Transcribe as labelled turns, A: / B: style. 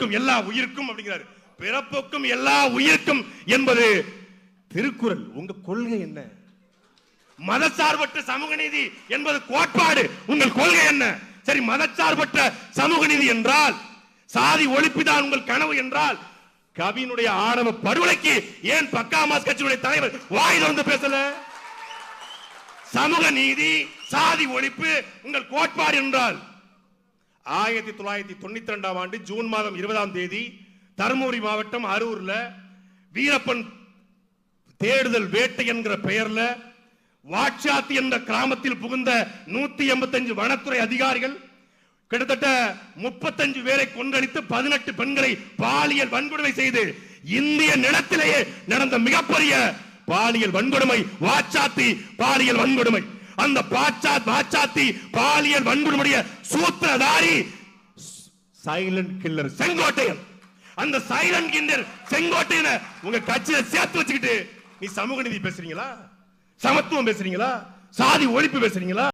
A: பிறப்புக்கும் எல்லா உயிருக்கும் அப்படிங்கிறாரு. பிறப்புக்கும் எல்லா உயிருக்கும் என்பது திருக்குறள். உங்க கொள்கை என்ன? மதசார்பற்ற சமூக நீதி என்பது கோட்பாடு. உங்கள் கொள்கை என்ன? சரி, மதசார்பற்ற சமூக நீதி என்றால், சாதி ஒழிப்புதான் உங்கள் கனவு என்றால், கவியினுடைய ஆணவ படுகொலைக்கு ஏன் பக்காமாஸ் கட்சியுடைய தலைவர் வாய் திறந்து பேசல? சமூக நீதி, சாதி ஒழிப்பு உங்கள் கோட்பாடு என்றால் 1992 ஆண்டு ஜூன் மாதம் 20ஆம் தேதி தருமபுரி மாவட்டம் அரூர்ல வீரப்பன் தேடுதல் வேட்டை என்கிற பெயர்ல வாட்சாத்தி என்ற கிராமத்தில் புகுந்த 185 வனத்துறை அதிகாரிகள் கிட்டத்தட்ட 35 பேரை கொன்றளித்து 18 பெண்களை பாலியல் வன்கொடுமை செய்து இந்திய நிலத்திலேயே நடந்த மிகப்பெரிய பாலியல் வன்கொடுமை வாட்சாத்தி பாலியல் வன்கொடுமை. அந்த வாட்சாத்தி பாலியல் வன்கொடுமைய சூத்திரதாரி சைலண்ட் கில்லர் செங்கோட்டையன். அந்த சைலண்ட் கில்லர் செங்கோட்டையனை உங்க கட்சியில சேர்த்து வச்சுக்கிட்டு நீ சமூக நீதி பேசுறீங்களா? சமத்துவம் பேசுறீங்களா? சாதி ஒழிப்பு பேசுறீங்களா?